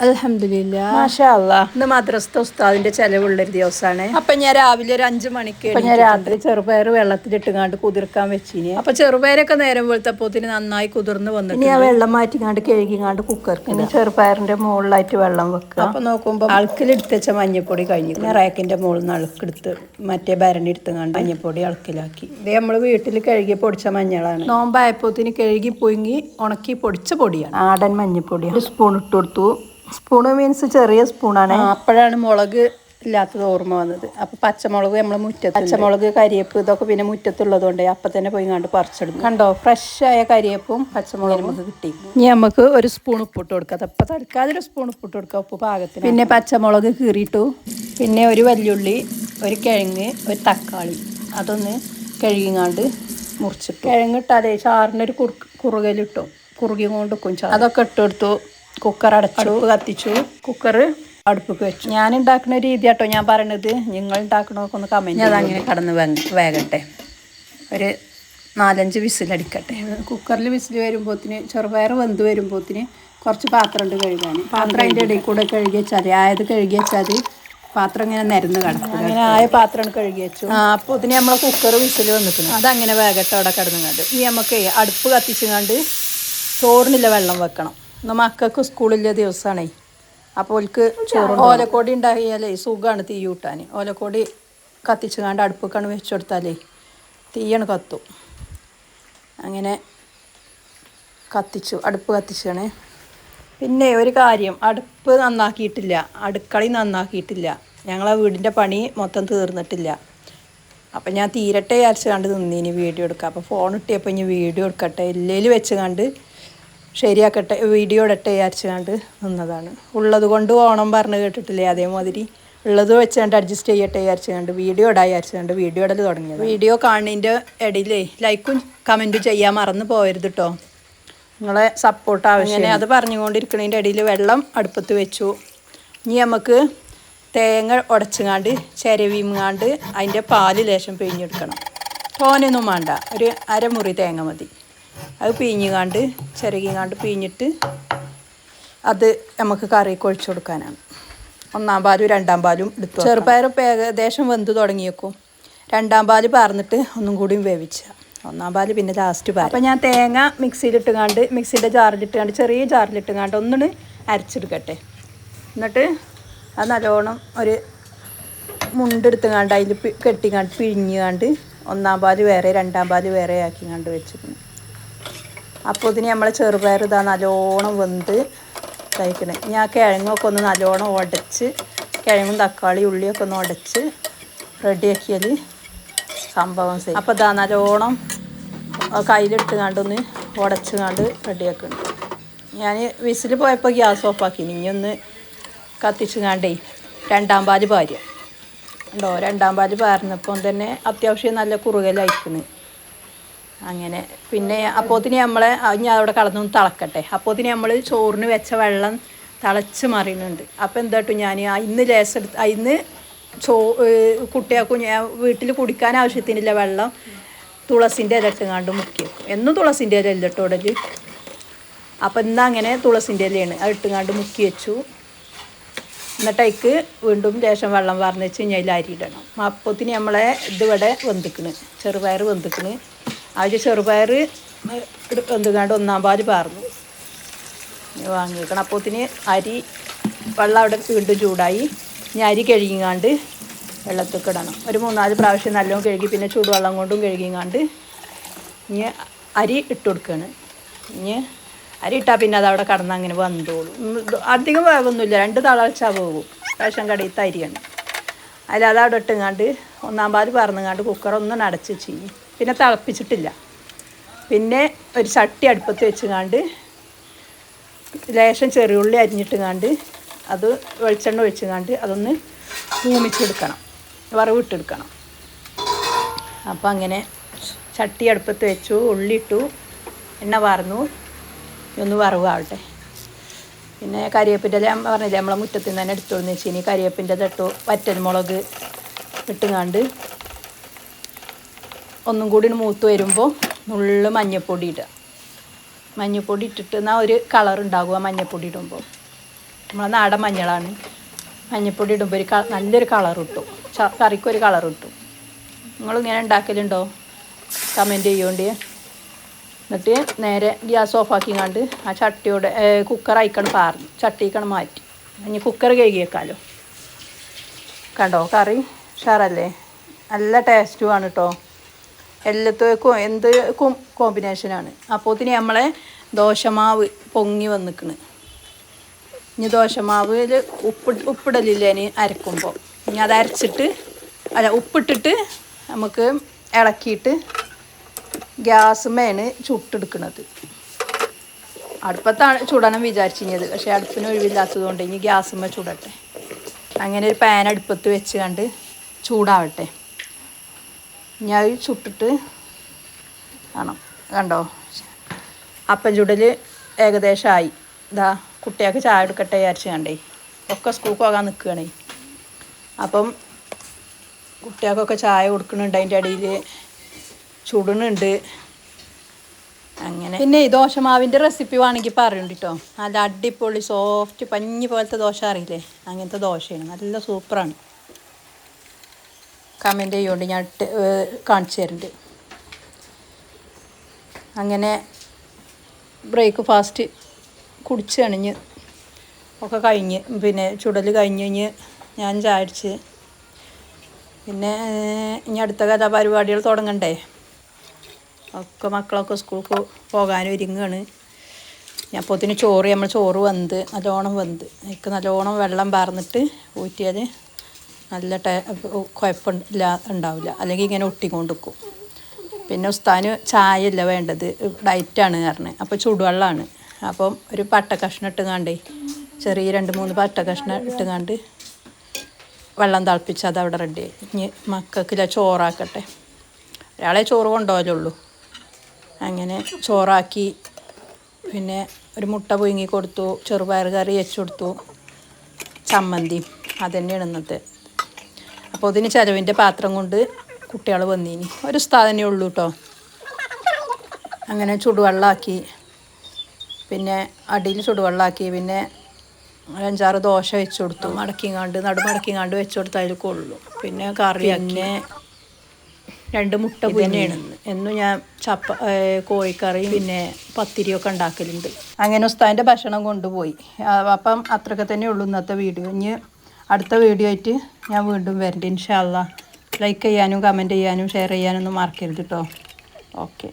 അൽഹംദുലില്ലാ മാഷാ അല്ലാ. ഇന്ന് മദ്രസത്തെ ഉസ്താദിന്റെ ചെലവുള്ളൊരു ദിവസമാണ്. അപ്പൊ ഞാൻ രാവിലെ ഒരു 5 മണിക്ക് ഞാൻ രാത്രി ചെറുപയർ വെള്ളത്തിലിട്ടുങ്ങാണ്ട് കുതിർക്കാൻ വെച്ചിന്. അപ്പൊ ചെറുപയറൊക്കെ നേരം വെളുത്തപ്പോത്തിന് നന്നായി കുതിർന്ന് വന്നിട്ട് ഇനി ആ വെള്ളം മാറ്റിങ്ങാണ്ട് കഴുകിങ്ങാണ്ട് കുക്കർക്ക് ഇനി ചെറുപയറിന്റെ മുകളിലായിട്ട് വെള്ളം വെക്കുക. അപ്പൊ നോക്കുമ്പോ അൾക്കിലെടുത്ത് വെച്ച മഞ്ഞപ്പൊടി കഴിഞ്ഞു. പിന്നെ റാക്കിന്റെ മുകളിൽ നിന്ന് അളുക്കെടുത്ത് മറ്റേ ഭരണി എടുത്തുങ്ങാണ്ട് മഞ്ഞപ്പൊടി അൾക്കിലാക്കി. ഇത് നമ്മള് വീട്ടിൽ കഴുകി പൊടിച്ച മഞ്ഞളാണ്. നോമ്പായപ്പോത്തിന് കഴുകി പൊങ്ങി ഉണക്കി പൊടിച്ച പൊടിയാണ്. നാടൻ മഞ്ഞപ്പൊടി 1 സ്പൂൺ ഇട്ട് കൊടുത്തു. സ്പൂണ് മീൻസ് ചെറിയ സ്പൂണാണ്. അപ്പോഴാണ് മുളക് ഇല്ലാത്തത് ഓർമ്മ വന്നത്. അപ്പോൾ പച്ചമുളക് നമ്മൾ മുറ്റത്ത് പച്ചമുളക് കരിയേപ്പ് ഇതൊക്കെ പിന്നെ മുറ്റത്തുള്ളത് കൊണ്ട് അപ്പം തന്നെ പോയി കണ്ട് പറിച്ചെടുക്കും. കണ്ടോ ഫ്രഷായ കരിയേപ്പും പച്ചമുളകും നമുക്ക് കിട്ടി. ഇനി നമുക്ക് 1 സ്പൂൺ ഉപ്പിട്ട് കൊടുക്കാം. അപ്പം തൽക്കാലം 1 സ്പൂൺ ഉപ്പിട്ട് കൊടുക്കാം, ഉപ്പ് പാകത്തിന്. പിന്നെ പച്ചമുളക് കീറിയിട്ടു. പിന്നെ ഒരു വല്യുള്ളി, ഒരു കിഴങ്ങ്, ഒരു തക്കാളി അതൊന്ന് കഴുകിങ്ങാണ്ട് മുറിച്ചിട്ടു. കിഴങ്ങിട്ടാലേ ചാറിനൊരു കുറുകലിട്ടു, കുറുകി കൊണ്ടിരിക്കും ചാറ്. അതൊക്കെ ഇട്ടെടുത്തു. കുക്കർ അടച്ചു, കത്തിച്ചു. കുക്കർ അടുപ്പൊക്കെ വെച്ചു. ഞാൻ ഉണ്ടാക്കുന്ന രീതി കേട്ടോ ഞാൻ പറയണത്. നിങ്ങൾ ഉണ്ടാക്കണമൊക്കെ ഒന്ന് കമൻറ്റ്. അതങ്ങനെ കടന്ന് വേകട്ടെ. ഒരു 4-5 വിസിലടിക്കട്ടെ. കുക്കറിൽ വിസിൽ വരുമ്പോഴത്തിന് ചെറുപയർ വെന്ത് വരുമ്പോഴത്തിന് കുറച്ച് പാത്രം ഉണ്ട് കഴുകാൻ. പാത്രം അതിൻ്റെ ഇടയിൽ കൂടെ കഴുകി വെച്ചാൽ കഴുകി വെച്ചാൽ പാത്രം ഇങ്ങനെ നിരന്ന് കിടക്കും. അങ്ങനെ ആയ പാത്രം കഴുകി വെച്ചു. അപ്പോൾ ഇതിന് നമ്മളെ കുക്കർ വിസിൽ വന്നിട്ടുണ്ട്. അതങ്ങനെ വേകട്ടെ അവിടെ കിടന്നുങ്ങാണ്ട്. ഈ നമുക്ക് അടുപ്പ് കത്തിച്ചുങ്ങാണ്ട് ചോറിനില്ല വെള്ളം വെക്കണം. ഇന്ന് മക്കൾക്ക് സ്കൂളില്ല ദിവസമാണേ. അപ്പോൾ ഓൽക്ക് ചോറ് ഓലക്കോടി ഉണ്ടാക്കിയാലേ സുഖമാണ് തീ കൂട്ടാൻ. ഓലക്കോടി കത്തിച്ചുങ്ങാണ്ട് അടുപ്പൊക്കെയാണ് വെച്ച് കൊടുത്താലേ തീയാണ് കത്തും. അങ്ങനെ കത്തിച്ചു, അടുപ്പ് കത്തിച്ചാണ്. പിന്നെ ഒരു കാര്യം, അടുപ്പ് നന്നാക്കിയിട്ടില്ല, അടുക്കള നന്നാക്കിയിട്ടില്ല. ഞങ്ങളെ വീടിൻ്റെ പണി മൊത്തം തീർന്നിട്ടില്ല. അപ്പം ഞാൻ തീരട്ടെ വിചാരിച്ച് കണ്ട് നിന്നിനി വീഡിയോ എടുക്കാം. അപ്പോൾ ഫോൺ ഇട്ടിയപ്പോൾ ഇനി വീഡിയോ എടുക്കട്ടെ, ഇല്ലേൽ വെച്ച് കണ്ട് ശരിയാക്കട്ടെ, വീഡിയോ ഇടട്ടെ വിചാരിച്ച് കണ്ട് നിന്നതാണ്. ഉള്ളത് കൊണ്ട് ഓണം പറഞ്ഞ് കേട്ടിട്ടില്ലേ, അതേമാതിരി ഉള്ളത് വെച്ച് കണ്ട് അഡ്ജസ്റ്റ് ചെയ്യട്ടെ വിചാരിച്ച് കണ്ട് വീഡിയോ ഇടാൻ വിചാരിച്ച് കണ്ട് വീഡിയോ ഇടൽ തുടങ്ങിയത്. വീഡിയോ കാണുന്നതിൻ്റെ ഇടയിലേ ലൈക്കും കമൻറ്റും ചെയ്യാൻ മറന്നു പോകരുത് കേട്ടോ. നിങ്ങളെ സപ്പോർട്ട് ആവശ്യം. അത് പറഞ്ഞുകൊണ്ടിരിക്കുന്നതിൻ്റെ ഇടയിൽ വെള്ളം അടുപ്പത്ത് വെച്ചു. ഇനി നമുക്ക് തേങ്ങ ഉടച്ചുങ്ങാണ്ട് ചിരവിങ്ങാണ്ട് അതിൻ്റെ പാല് ലേശം പിഴിഞ്ഞെടുക്കണം. തോനൊന്നും വേണ്ട, ഒരു അരമുറി തേങ്ങ മതി. അത് പിഴിഞ്ഞുകാണ്ട് ചിരകിങ്ങാണ്ട് പിഴിഞ്ഞിട്ട് അത് നമുക്ക് കറിക്ക് ഒഴിച്ചു കൊടുക്കാനാണ്. 1-ാം പാലും 2-ാം പാലും എടുത്തു. ചെറുപയർ ഏകദേശം വെന്ത് തുടങ്ങിയേക്കും. 2-ാം പാല് പാർന്നിട്ട് ഒന്നും കൂടിയും വേവിച്ച. 1-ാം പാല് പിന്നെ ലാസ്റ്റ് പാൽ. അപ്പം ഞാൻ തേങ്ങ മിക്സിയിലിട്ടുകാണ്ട് മിക്സിയുടെ ജാറിലിട്ടുകാണ്ട് ചെറിയ ജാറിലിട്ടുകാണ്ട് ഒന്നിന് അരച്ചെടുക്കട്ടെ. എന്നിട്ട് അത് നല്ലോണം ഒരു മുണ്ടെടുത്തുകാണ്ട് അതിൽ കെട്ടിക്കാണ്ട് പിഴിഞ്ഞുകാണ്ട് 1-ാം പാല് വേറെ 2-ാം പാല് വേറെ ആക്കിക്കാണ്ട് വെച്ചിരുന്നു. അപ്പോൾ ഇതിന് നമ്മൾ ചെറുപയർ ഇതാ നല്ലോണം വെന്ത് കഴിക്കണേ. ഞാൻ കിഴങ്ങൊക്കെ ഒന്ന് നല്ലോണം ഉടച്ച്, കിഴങ്ങും തക്കാളി ഉള്ളിയൊക്കെ ഒന്ന് ഉടച്ച് റെഡിയാക്കിയാൽ സംഭവം ശരി. അപ്പോൾ ഇതാ നല്ലോണം കയ്യിലിട്ടുകാണ്ടൊന്ന് ഉടച്ചുകാണ്ട് റെഡിയാക്കുന്നുണ്ട്. ഞാൻ വിസിൽ പോയപ്പോൾ ഗ്യാസ് ഓഫാക്കി. ഇനി ഒന്ന് കത്തിച്ചുകാണ്ടേ 2-ാം പാല് പാരുക ഉണ്ടോ. 2-ാം പാല് പാരുന്നപ്പം തന്നെ അത്യാവശ്യം നല്ല കുറുകലായിക്കുന്നു. അങ്ങനെ പിന്നെ അപ്പോത്തിന് നമ്മളെ ഇനി അവിടെ കടന്നൊന്ന് തിളക്കട്ടെ. അപ്പോത്തിന് നമ്മൾ ചോറിന് വെച്ച വെള്ളം തിളച്ച് മറിയുന്നുണ്ട്. അപ്പോൾ എന്തായിട്ടു ഞാൻ ഇന്ന് ലേശം എടുത്ത് അതിന്ന് കുട്ടികൾക്കും ഞാൻ വീട്ടിൽ കുടിക്കാൻ ആവശ്യത്തിനില്ല വെള്ളം തുളസിൻ്റെ ഇല ഇട്ടുങ്ങാണ്ട് മുക്കി വെക്കും. എന്നും തുളസിൻ്റെ ഇല ഇല്ല ഇടൽ. അപ്പം ഇന്നങ്ങനെ തുളസിൻ്റെ ഇലയാണ് അത് ഇട്ടുങ്ങാണ്ട് മുക്കി വെച്ചു. എന്നിട്ട് അതിക്ക് വീണ്ടും ലേശം വെള്ളം വാർന്ന് വെച്ച് കഴിഞ്ഞാൽ അരി ഇടണം. അപ്പോത്തിന് നമ്മളെ ഇതിവിടെ വെന്തിക്കണ്, ചെറുപയർ വെന്തിക്കണ്. അതിൽ ചെറുപയർ വെന്തുകാണ്ട് 1-ാം പാല് പാർന്നു വാങ്ങിക്കണം. അപ്പോത്തിന് അരി വെള്ളം അവിടെ വീണ്ടും ചൂടായി. ഇനി അരി കഴുകിങ്ങാണ്ട് വെള്ളത്തൊക്കെ ഇടണം. ഒരു 3-4 പ്രാവശ്യം നല്ലോണം കഴുകി പിന്നെ ചൂടുവെള്ളം കൊണ്ടും കഴുകിങ്ങാണ്ട് ഇനി അരി ഇട്ട് കൊടുക്കുകയാണ്. ഇനി അരി ഇട്ടാൽ പിന്നെ അതവിടെ കടന്ന് അങ്ങനെ വന്നോളും. അധികം വേവൊന്നുമില്ല, 2 തളച്ചാൽ പോകും. റേഷൻ കടയിലത്തെ അരിയാണ്. അതിലത് അവിടെ ഇട്ടുങ്ങാണ്ട് 1-ാം പാല് പാർന്നുങ്ങാണ്ട് കുക്കറൊന്നും അടച്ച് വെച്ച് പിന്നെ തിളപ്പിച്ചിട്ടില്ല. പിന്നെ ഒരു ചട്ടി അടുപ്പത്ത് വെച്ചുങ്ങാണ്ട് ലേശം ചെറിയുള്ളി അരിഞ്ഞിട്ടുങ്ങാണ്ട് അത് വെളിച്ചെണ്ണ ഒഴിച്ചുങ്ങാണ്ട് അതൊന്ന് മൂമിച്ചെടുക്കണം, വറവിട്ടെടുക്കണം. അപ്പോൾ അങ്ങനെ ചട്ടി അടുപ്പത്ത് വെച്ചു, ഉള്ളി ഇട്ടു, എണ്ണ വാർന്നു, ഒന്ന് വറവാവട്ടെ. പിന്നെ കരിവേപ്പിൻ്റെ ഇല പറഞ്ഞില്ലേ നമ്മളെ മുറ്റത്തിൽ നിന്ന് തന്നെ എടുത്തോന്ന് വെച്ച് ഇനി കരിവേപ്പിൻ്റെ ഇട്ടു. വറ്റൽമുളക് ഇട്ടുങ്ങാണ്ട് ഒന്നും കൂടി മൂത്ത് വരുമ്പോൾ നുള്ളു മഞ്ഞൾപ്പൊടി ഇടുക. മഞ്ഞൾപ്പൊടി ഇട്ടിട്ട് എന്നാൽ ഒരു കളർ ഉണ്ടാകുക മഞ്ഞൾപ്പൊടി ഇടുമ്പോൾ. നമ്മളെ നാടൻ മഞ്ഞളാണ്. മഞ്ഞൾപ്പൊടി ഇടുമ്പോൾ ഒരു നല്ലൊരു കളർ കിട്ടും, കറിക്കൊരു കളർ കിട്ടും. നിങ്ങളിങ്ങനെ ഉണ്ടാക്കലുണ്ടോ? കമൻറ്റ് ചെയ്യുകൊണ്ട്. എന്നിട്ട് നേരെ ഗ്യാസ് ഓഫാക്കിങ്ങാണ്ട് ആ ചട്ടിയോടെ കുക്കർ അയക്കണം പാർന്ന് ചട്ടിക്കണം മാറ്റി. ഇനി കുക്കർ കഴുകി വെക്കാമല്ലോ. കണ്ടോ കറി ഉഷാറല്ലേ? നല്ല ടേസ്റ്റുമാണ് കേട്ടോ. എല്ലാത്തേക്കും എന്ത് കോമ്പിനേഷനാണ്. അപ്പോഴത്തേന് നമ്മളെ ദോശമാവ് പൊങ്ങി വന്നിക്കണ്. ഇനി ദോശമാവിൽ ഉപ്പിടലില്ലേ ഇനി അരക്കുമ്പോൾ. ഇനി അത് അരച്ചിട്ട് ഉപ്പിട്ടിട്ട് നമുക്ക് ഇളക്കിയിട്ട് ഗ്യാസുമ്മേണ് ചുട്ടെടുക്കുന്നത്. അടുപ്പത്താണ് ചുടണം വിചാരിച്ചിരുന്നത്, പക്ഷേ അടുപ്പിന് ഒഴിവില്ലാത്തത് കൊണ്ട് ഇനി ഗ്യാസുമ്മ ചുടട്ടെ. അങ്ങനെ ഒരു പാൻ അടുപ്പത്ത് വെച്ച് കണ്ട് ചൂടാവട്ടെ. ഞാൻ ചുട്ടിട്ട് ആണോ കണ്ടോ അപ്പം ചുടൽ ഏകദേശമായി. ഇതാ കുട്ടികൾക്ക് ചായ എടുക്കട്ടെ വിചാരിച്ച് കണ്ടേ. ഒക്കെ സ്കൂൾക്ക് പോകാൻ നിൽക്കുകയാണേ. അപ്പം കുട്ടികൾക്കൊക്കെ ചായ കൊടുക്കുന്നുണ്ട്, അതിൻ്റെ ഇടയിൽ ചുടുന്നുണ്ട്. അങ്ങനെ പിന്നെ ഈ ദോശമാവിൻ്റെ റെസിപ്പി വേണമെങ്കിൽ പറയുന്നുണ്ട് കേട്ടോ. നല്ല അടിപൊളി സോഫ്റ്റ് പഞ്ഞി പോലത്തെ ദോശ അറിയില്ലേ, അങ്ങനത്തെ ദോശയാണ്. നല്ല സൂപ്പറാണ്. കമൻറ്റ് ചെയ്യുകൊണ്ട് ഞാൻ കാണിച്ചു തരുന്നുണ്ട്. അങ്ങനെ ബ്രേക്ക്ഫാസ്റ്റ് കുടിച്ച് കഴിഞ്ഞ് ഒക്കെ കഴിഞ്ഞ് പിന്നെ ചുടൽ കഴിഞ്ഞ് ഞാൻ ചായ അടിച്ച്. പിന്നെ ഇനി അടുത്ത കഥാപരിപാടികൾ തുടങ്ങണ്ടേ. ഒക്കെ മക്കളൊക്കെ സ്കൂൾക്ക് പോകാനും ഒരുങ്ങുകയാണ്. ഞാൻ അപ്പോഴത്തേന് ചോറ് വെന്ത് നല്ലോണം വെന്ത് എനിക്ക് നല്ലോണം വെള്ളം പാർന്നിട്ട് ഊറ്റിയാൽ നല്ല കുഴപ്പമില്ല ഉണ്ടാവില്ല, അല്ലെങ്കിൽ ഇങ്ങനെ ഒട്ടിക്കൊണ്ട് നിൽക്കും. പിന്നെ ഉസ്താന് ചായ അല്ല വേണ്ടത്, ഡയറ്റാണ് കാരണം. അപ്പോൾ ചൂടുവെള്ളമാണ്. അപ്പം ഒരു പട്ട കഷ്ണം ഇട്ടുകാണ്ടേ, ചെറിയ 2-3 പട്ട കഷ്ണം ഇട്ടുകാണ്ട് വെള്ളം തിളപ്പിച്ച് അത് അവിടെ റെഡി. ഇനി മക്കൾക്കില്ല ചോറാക്കട്ടെ. ഒരാളെ ചോറ് കൊണ്ടുപോകലുള്ളൂ. അങ്ങനെ ചോറാക്കി. പിന്നെ ഒരു മുട്ട പുഴുങ്ങി കൊടുത്തു, ചെറുപയർ കറി വെച്ച് കൊടുത്തു, ചമ്മന്തി. അതുതന്നെയാണ് ഇന്നത്തെ. അപ്പോൾ ഇതിന് ചിലവിൻ്റെ പാത്രം കൊണ്ട് കുട്ടികൾ വന്നിനി. ഒരു ഉസ്താദ് തന്നെ ഉള്ളൂ കേട്ടോ. അങ്ങനെ ചുടുവെള്ളമാക്കി. പിന്നെ അടിയിൽ ചുടുവെള്ളമാക്കി. പിന്നെ 5-6 ദോശ വെച്ച് കൊടുത്തു. നടുമടക്കിങ്ങാണ്ട് വെച്ച് കൊടുത്ത് അതിൽ കൊള്ളു. പിന്നെ കറി, പിന്നെ 2 മുട്ട തന്നെയാണ് എന്നും ഞാൻ കോഴിക്കറിയും പിന്നെ പത്തിരിയൊക്കെ ഉണ്ടാക്കലുണ്ട്. അങ്ങനെ ഉസ്താദിൻ്റെ ഭക്ഷണം കൊണ്ടുപോയി. അപ്പം അത്രയൊക്കെ തന്നെ ഉള്ളൂ ഇന്നത്തെ വീഡിയോ. ഇനി അടുത്ത വീഡിയോ ആയിട്ട് ഞാൻ വീണ്ടും വരണ്ട് ഇൻഷാ അല്ലാഹ്. ലൈക്ക് ചെയ്യാനും കമൻറ്റ് ചെയ്യാനും ഷെയർ ചെയ്യാനൊന്നും മറക്കരുത് കേട്ടോ. ഓക്കെ.